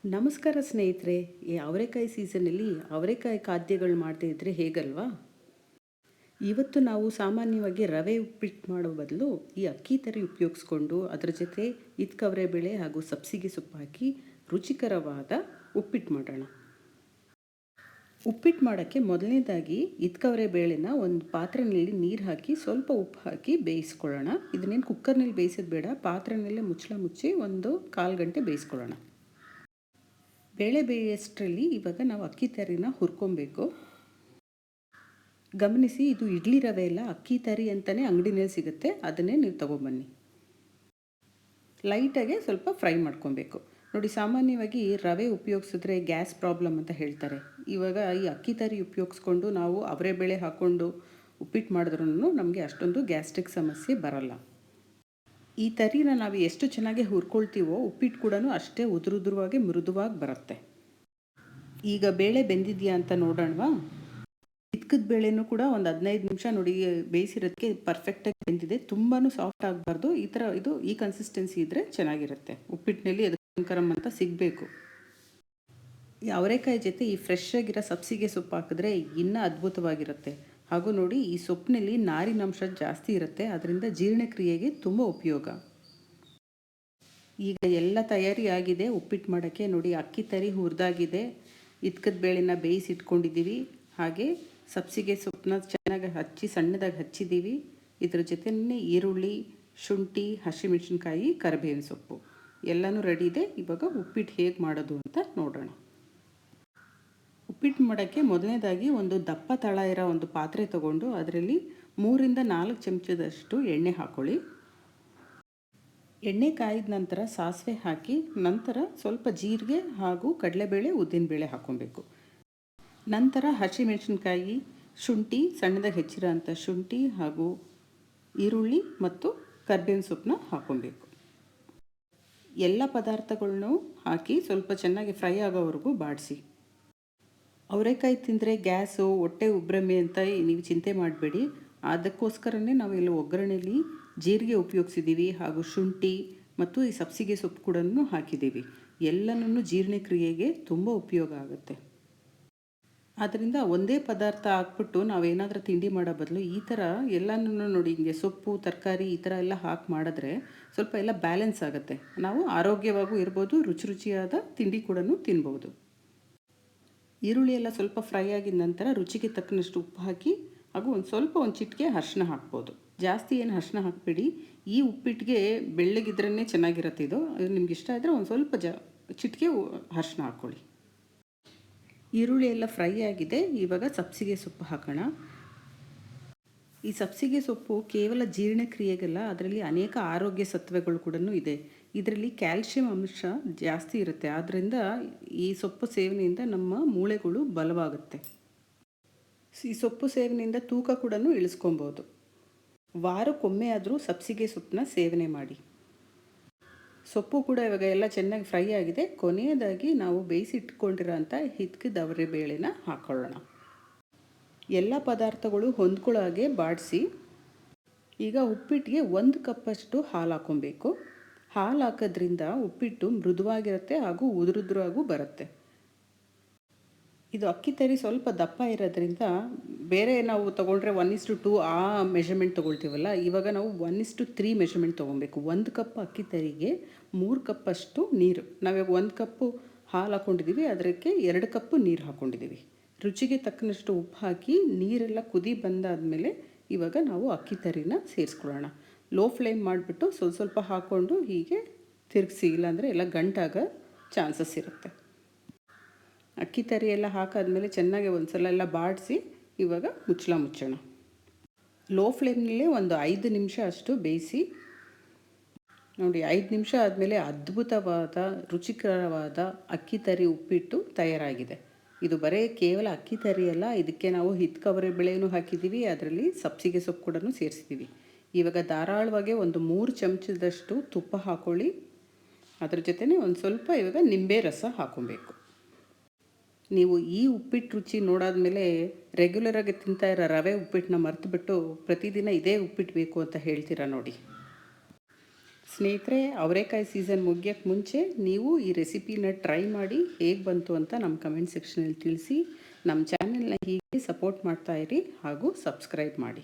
ನಮಸ್ಕಾರ ಸ್ನೇಹಿತರೆ. ಈ ಅವರೆಕಾಯಿ ಸೀಸನ್ನಲ್ಲಿ ಅವರೆಕಾಯಿ ಖಾದ್ಯಗಳು ಮಾಡದೇ ಇದ್ದರೆ ಹೇಗಲ್ವಾ? ಇವತ್ತು ನಾವು ಸಾಮಾನ್ಯವಾಗಿ ರವೆ ಉಪ್ಪಿಟ್ಟು ಮಾಡೋ ಬದಲು ಈ ಅಕ್ಕಿ ತರಿ ಉಪಯೋಗಿಸ್ಕೊಂಡು ಅದರ ಜೊತೆ ಇದ್ಕವರೆ ಬೇಳೆ ಹಾಗೂ ಸಬ್ಸಿಗೆ ಸೊಪ್ಪು ಹಾಕಿ ರುಚಿಕರವಾದ ಉಪ್ಪಿಟ್ಟು ಮಾಡೋಣ. ಉಪ್ಪಿಟ್ಟು ಮಾಡೋಕ್ಕೆ ಮೊದಲನೇದಾಗಿ ಇದ್ಕವರೆ ಬೇಳೆನ ಒಂದು ಪಾತ್ರೆಯಲ್ಲಿ ನೀರು ಹಾಕಿ ಸ್ವಲ್ಪ ಉಪ್ಪು ಹಾಕಿ ಬೇಯಿಸ್ಕೊಳ್ಳೋಣ. ಇದನ್ನೇನು ಕುಕ್ಕರ್ನಲ್ಲಿ ಬೇಯಿಸೋದು ಬೇಡ, ಪಾತ್ರೆಯಲ್ಲೇ ಮುಚ್ಚಳ ಮುಚ್ಚಿ ಒಂದು 1/4 ಗಂಟೆ ಬೇಯಿಸ್ಕೊಳ್ಳೋಣ. ಬೇಳೆ ಬೇಯೋಷ್ಟರಲ್ಲಿ ಇವಾಗ ನಾವು ಅಕ್ಕಿ ತರಿನ ಹುರ್ಕೊಬೇಕು. ಗಮನಿಸಿ, ಇದು ಇಡ್ಲಿ ರವೆ ಇಲ್ಲ, ಅಕ್ಕಿ ತರಿ ಅಂತಲೇ ಅಂಗಡಿನಲ್ಲಿ ಸಿಗುತ್ತೆ, ಅದನ್ನೇ ನೀವು ತೊಗೊಬನ್ನಿ. ಲೈಟಾಗೆ ಸ್ವಲ್ಪ ಫ್ರೈ ಮಾಡ್ಕೊಬೇಕು. ನೋಡಿ, ಸಾಮಾನ್ಯವಾಗಿ ರವೆ ಉಪಯೋಗಿಸಿದ್ರೆ ಗ್ಯಾಸ್ ಪ್ರಾಬ್ಲಮ್ ಅಂತ ಹೇಳ್ತಾರೆ. ಇವಾಗ ಈ ಅಕ್ಕಿ ತರಿ ಉಪಯೋಗಿಸ್ಕೊಂಡು ನಾವು ಅವರೆ ಬೇಳೆ ಹಾಕ್ಕೊಂಡು ಉಪ್ಪಿಟ್ಟು ಮಾಡಿದ್ರೂ ನಮಗೆ ಅಷ್ಟೊಂದು ಗ್ಯಾಸ್ಟ್ರಿಕ್ ಸಮಸ್ಯೆ ಬರಲ್ಲ. ಈ ತರಿನ ನಾವು ಎಷ್ಟು ಚೆನ್ನಾಗಿ ಹುರ್ಕೊಳ್ತೀವೋ ಉಪ್ಪಿಟ್ಟು ಕೂಡ ಅಷ್ಟೇ ಉದುರುದುರವಾಗಿ ಮೃದುವಾಗಿ ಬರುತ್ತೆ. ಈಗ ಬೇಳೆ ಬೆಂದಿದೆಯಾ ಅಂತ ನೋಡೋಣವಾ? ಇದ್ಕದ ಬೇಳೆನೂ ಕೂಡ ಒಂದು 15 ನಿಮಿಷ ನೋಡಿ ಬೇಯಿಸಿರೋದಕ್ಕೆ ಪರ್ಫೆಕ್ಟಾಗಿ ಬೆಂದಿದೆ. ತುಂಬಾ ಸಾಫ್ಟ್ ಆಗಬಾರ್ದು. ಈ ಕನ್ಸಿಸ್ಟೆನ್ಸಿ ಇದ್ದರೆ ಚೆನ್ನಾಗಿರುತ್ತೆ. ಉಪ್ಪಿಟ್ಟಿನಲ್ಲಿ ಅದು ಕರಂ ಅಂತ ಸಿಗಬೇಕು. ಈ ಅವರೆಕಾಯಿ ಜೊತೆ ಈ ಫ್ರೆಶ್ ಆಗಿರೋ ಸಬ್ಸಿಗೆ ಸೊಪ್ಪು ಹಾಕಿದ್ರೆ ಇನ್ನೂ ಅದ್ಭುತವಾಗಿರುತ್ತೆ. ಹಾಗೂ ನೋಡಿ, ಈ ಸೊಪ್ಪಿನಲ್ಲಿ ನಾರಿನಂಶ ಜಾಸ್ತಿ ಇರುತ್ತೆ, ಅದರಿಂದ ಜೀರ್ಣಕ್ರಿಯೆಗೆ ತುಂಬ ಉಪಯೋಗ. ಈಗ ಎಲ್ಲ ತಯಾರಿ ಆಗಿದೆ ಉಪ್ಪಿಟ್ಟು ಮಾಡೋಕ್ಕೆ. ನೋಡಿ, ಅಕ್ಕಿ ತರಿ ಹುರಿದಾಗಿದೆ, ಇದ್ಕದ ಬೇಳೆನ ಬೇಯಿಸಿಟ್ಕೊಂಡಿದ್ದೀವಿ, ಹಾಗೆ ಸಬ್ಸಿಗೆ ಸೊಪ್ಪನ್ನ ಚೆನ್ನಾಗಿ ಹಚ್ಚಿ ಸಣ್ಣದಾಗಿ ಹಚ್ಚಿದ್ದೀವಿ. ಇದ್ರ ಜೊತೆನೇ ಈರುಳ್ಳಿ, ಶುಂಠಿ, ಹಸಿಮೆಣಸಿನ್ಕಾಯಿ, ಕರಿಬೇವಿನ ಸೊಪ್ಪು ಎಲ್ಲನೂ ರೆಡಿ ಇದೆ. ಇವಾಗ ಉಪ್ಪಿಟ್ಟು ಹೇಗೆ ಮಾಡೋದು ಅಂತ ನೋಡೋಣ. ಉಪ್ಪಿಟ್ಟು ಮಾಡೋಕ್ಕೆ ಮೊದಲನೇದಾಗಿ ಒಂದು ದಪ್ಪ ತಳ ಇರೋ ಒಂದು ಪಾತ್ರೆ ತೊಗೊಂಡು ಅದರಲ್ಲಿ 3ರಿಂದ 4 ಚಮಚದಷ್ಟು ಎಣ್ಣೆ ಹಾಕ್ಕೊಳ್ಳಿ. ಎಣ್ಣೆ ಕಾಯಿದ ನಂತರ ಸಾಸಿವೆ ಹಾಕಿ, ನಂತರ ಸ್ವಲ್ಪ ಜೀರಿಗೆ ಹಾಗೂ ಕಡಲೆಬೇಳೆ, ಉದ್ದಿನಬೇಳೆ ಹಾಕ್ಕೊಬೇಕು. ನಂತರ ಹಸಿಮೆಣಸಿನ್ಕಾಯಿ, ಶುಂಠಿ, ಸಣ್ಣದಾಗಿ ಹೆಚ್ಚಿರೋ ಅಂಥ ಶುಂಠಿ ಹಾಗೂ ಈರುಳ್ಳಿ ಮತ್ತು ಕರಿಬೇವಿನ ಸೊಪ್ಪನ್ನ ಹಾಕ್ಕೊಬೇಕು. ಎಲ್ಲ ಪದಾರ್ಥಗಳನ್ನೂ ಹಾಕಿ ಸ್ವಲ್ಪ ಚೆನ್ನಾಗಿ ಫ್ರೈ ಆಗೋವರೆಗೂ ಬಾಡಿಸಿ. ಅವರೆಕಾಯಿ ತಿಂದರೆ ಗ್ಯಾಸು, ಹೊಟ್ಟೆ ಉಬ್ರಮೆ ಅಂತ ನೀವು ಚಿಂತೆ ಮಾಡಬೇಡಿ. ಅದಕ್ಕೋಸ್ಕರನೇ ನಾವು ಇಲ್ಲಿ ಒಗ್ಗರಣೆಯಲ್ಲಿ ಜೀರಿಗೆ ಉಪಯೋಗಿಸಿದ್ದೀವಿ ಹಾಗೂ ಶುಂಠಿ ಮತ್ತು ಈ ಸಬ್ಸಿಗೆ ಸೊಪ್ಪು ಕೂಡ ಹಾಕಿದ್ದೀವಿ. ಎಲ್ಲನೂ ಜೀರ್ಣಕ್ರಿಯೆಗೆ ತುಂಬ ಉಪಯೋಗ ಆಗುತ್ತೆ. ಆದ್ದರಿಂದ ಒಂದೇ ಪದಾರ್ಥ ಹಾಕ್ಬಿಟ್ಟು ನಾವೇನಾದರೂ ತಿಂಡಿ ಮಾಡೋ ಬದಲು ಈ ಥರ ಎಲ್ಲನೂ ನೋಡಿ, ಹಿಂಗೆ ಸೊಪ್ಪು, ತರಕಾರಿ ಈ ಥರ ಎಲ್ಲ ಹಾಕಿ ಮಾಡಿದ್ರೆ ಸ್ವಲ್ಪ ಎಲ್ಲ ಬ್ಯಾಲೆನ್ಸ್ ಆಗುತ್ತೆ. ನಾವು ಆರೋಗ್ಯವಾಗೂ ಇರ್ಬೋದು, ರುಚಿಯಾದ ತಿಂಡಿ ಕೂಡ ತಿನ್ಬೋದು. ಈರುಳ್ಳಿ ಎಲ್ಲ ಸ್ವಲ್ಪ ಫ್ರೈ ಆಗಿದ ನಂತರ ರುಚಿಗೆ ತಕ್ಕನಷ್ಟು ಉಪ್ಪು ಹಾಕಿ ಹಾಗೂ ಒಂದು ಚಿಟಿಕೆ ಅರಿಶಿನ ಹಾಕ್ಬೋದು. ಜಾಸ್ತಿ ಏನು ಅರಿಶಿನ ಹಾಕಬೇಡಿ. ಈ ಉಪ್ಪಿಟ್ಟಿಗೆ ಬೆಳ್ಳಗಿದ್ರೇ ಚೆನ್ನಾಗಿರುತ್ತೆ. ಇದು ನಿಮ್ಗೆ ಇಷ್ಟ ಇದ್ದರೆ ಒಂದು ಸ್ವಲ್ಪ ಚಿಟಿಕೆ ಅರಿಶಿನ ಹಾಕ್ಕೊಳ್ಳಿ. ಈರುಳ್ಳಿ ಎಲ್ಲ ಫ್ರೈ ಆಗಿದೆ. ಇವಾಗ ಸಬ್ಸಿಗೆ ಸೊಪ್ಪು ಹಾಕೋಣ. ಈ ಸಬ್ಸಿಗೆ ಸೊಪ್ಪು ಕೇವಲ ಜೀರ್ಣಕ್ರಿಯೆಗಲ್ಲ, ಅದರಲ್ಲಿ ಅನೇಕ ಆರೋಗ್ಯ ಸತ್ವಗಳು ಕೂಡ ಇದೆ. ಇದರಲ್ಲಿ ಕ್ಯಾಲ್ಶಿಯಂ ಅಂಶ ಜಾಸ್ತಿ ಇರುತ್ತೆ. ಆದ್ದರಿಂದ ಈ ಸೊಪ್ಪು ಸೇವನೆಯಿಂದ ನಮ್ಮ ಮೂಳೆಗಳು ಬಲವಾಗುತ್ತೆ. ಈ ಸೊಪ್ಪು ಸೇವನೆಯಿಂದ ತೂಕ ಕೂಡ ಇಳಿಸ್ಕೊಬೋದು. ವಾರಕ್ಕೊಮ್ಮೆ ಆದರೂ ಸಬ್ಸಿಗೆ ಸೊಪ್ಪನ್ನ ಸೇವನೆ ಮಾಡಿ. ಸೊಪ್ಪು ಕೂಡ ಇವಾಗ ಎಲ್ಲ ಚೆನ್ನಾಗಿ ಫ್ರೈ ಆಗಿದೆ. ಕೊನೆಯದಾಗಿ ನಾವು ಬೇಯಿಸಿಟ್ಕೊಂಡಿರೋ ಅಂಥ ಹಿದ್ಕದ ಅವರೆ ಬೇಳೆನ ಹಾಕ್ಕೊಳ್ಳೋಣ. ಎಲ್ಲ ಪದಾರ್ಥಗಳು ಹೊಂದ್ಕೊಳ್ಳೋ ಹಾಗೆ ಬಾಡಿಸಿ. ಈಗ ಉಪ್ಪಿಟ್ಟಿಗೆ 1 ಕಪ್ಪಷ್ಟು ಹಾಲು ಹಾಕ್ಕೊಬೇಕು. ಹಾಲು ಹಾಕೋದ್ರಿಂದ ಉಪ್ಪಿಟ್ಟು ಮೃದುವಾಗಿರುತ್ತೆ ಹಾಗೂ ಉದುರುದ್ರಾಗೂ ಬರುತ್ತೆ. ಇದು ಅಕ್ಕಿ ತರಿ ಸ್ವಲ್ಪ ದಪ್ಪ ಇರೋದ್ರಿಂದ ಬೇರೆ ನಾವು ತೊಗೊಂಡ್ರೆ 1:2 ಆ ಮೆಷರ್ಮೆಂಟ್ ತೊಗೊಳ್ತೀವಲ್ಲ, ಇವಾಗ ನಾವು 1:3 ಮೆಷರ್ಮೆಂಟ್ ತೊಗೊಬೇಕು. 1 ಕಪ್ ಅಕ್ಕಿ ತರಿಗೆ 3 ಕಪ್ಪಷ್ಟು ನೀರು. ನಾವಿವಾಗ 1 ಕಪ್ಪು ಹಾಲು ಹಾಕ್ಕೊಂಡಿದ್ದೀವಿ, ಅದಕ್ಕೆ 2 ಕಪ್ಪು ನೀರು ಹಾಕ್ಕೊಂಡಿದ್ದೀವಿ. ರುಚಿಗೆ ತಕ್ಕನಷ್ಟು ಉಪ್ಪು ಹಾಕಿ ನೀರೆಲ್ಲ ಕುದಿ ಬಂದಾದಮೇಲೆ ಇವಾಗ ನಾವು ಅಕ್ಕಿ ತರಿನ ಸೇರಿಸ್ಕೊಳ್ಳೋಣ. ಲೋ ಫ್ಲೇಮ್ ಮಾಡಿಬಿಟ್ಟು ಸ್ವಲ್ಪ ಹಾಕ್ಕೊಂಡು ಹೀಗೆ ತಿರುಗಿಸಿ, ಇಲ್ಲಾಂದರೆ ಎಲ್ಲ ಗಂಟಾಗೋ ಚಾನ್ಸಸ್ ಇರುತ್ತೆ. ಅಕ್ಕಿ ತರಿ ಎಲ್ಲ ಹಾಕಾದ್ಮೇಲೆ ಚೆನ್ನಾಗಿ ಒಂದು ಸಲ ಎಲ್ಲ ಬಾಡಿಸಿ ಇವಾಗ ಮುಚ್ಚೋಣ. ಲೋ ಫ್ಲೇಮ್ನಲ್ಲೇ ಒಂದು 5 ನಿಮಿಷ ಅಷ್ಟು ಬೇಯಿಸಿ. ನೋಡಿ, 5 ನಿಮಿಷ ಆದಮೇಲೆ ಅದ್ಭುತವಾದ ರುಚಿಕರವಾದ ಅಕ್ಕಿ ತರಿ ಉಪ್ಪಿಟ್ಟು ತಯಾರಾಗಿದೆ. ಇದು ಕೇವಲ ಅಕ್ಕಿ ತರಿ ಅಲ್ಲ, ಇದಕ್ಕೆ ನಾವು ಹಿದ್ಕವರೆ ಬೇಳೆನೂ ಹಾಕಿದ್ದೀವಿ, ಅದರಲ್ಲಿ ಸಬ್ಸಿಗೆ ಸೊಪ್ಪು ಕೂಡ ಸೇರಿಸಿದ್ದೀವಿ. ಇವಾಗ ಧಾರಾಳವಾಗಿ ಒಂದು 3 ಚಮಚದಷ್ಟು ತುಪ್ಪ ಹಾಕ್ಕೊಳ್ಳಿ. ಅದ್ರ ಜೊತೆನೇ ಒಂದು ಸ್ವಲ್ಪ ಇವಾಗ ನಿಂಬೆ ರಸ ಹಾಕ್ಕೊಬೇಕು. ನೀವು ಈ ಉಪ್ಪಿಟ್ಟು ರುಚಿ ನೋಡಾದ್ಮೇಲೆ ರೆಗ್ಯುಲರಾಗಿ ತಿಂತಾ ಇರೋ ರವೆ ಉಪ್ಪಿಟ್ಟನ್ನ ಮರೆತುಬಿಟ್ಟು ಪ್ರತಿದಿನ ಇದೇ ಉಪ್ಪಿಟ್ಟು ಬೇಕು ಅಂತ ಹೇಳ್ತೀರಾ ನೋಡಿ. ಸ್ನೇಹಿತರೆ, ಅವರೆಕಾಯಿ ಸೀಸನ್ ಮುಗಿಯೋಕ್ಕೆ ಮುಂಚೆ ನೀವು ಈ ರೆಸಿಪಿನ ಟ್ರೈ ಮಾಡಿ ಹೇಗೆ ಬಂತು ಅಂತ ನಮ್ಮ ಕಮೆಂಟ್ ಸೆಕ್ಷನಲ್ಲಿ ತಿಳಿಸಿ. ನಮ್ಮ ಚಾನೆಲ್ನ ಹೀಗೆ ಸಪೋರ್ಟ್ ಮಾಡ್ತಾಯಿರಿ ಹಾಗೂ ಸಬ್ಸ್ಕ್ರೈಬ್ ಮಾಡಿ.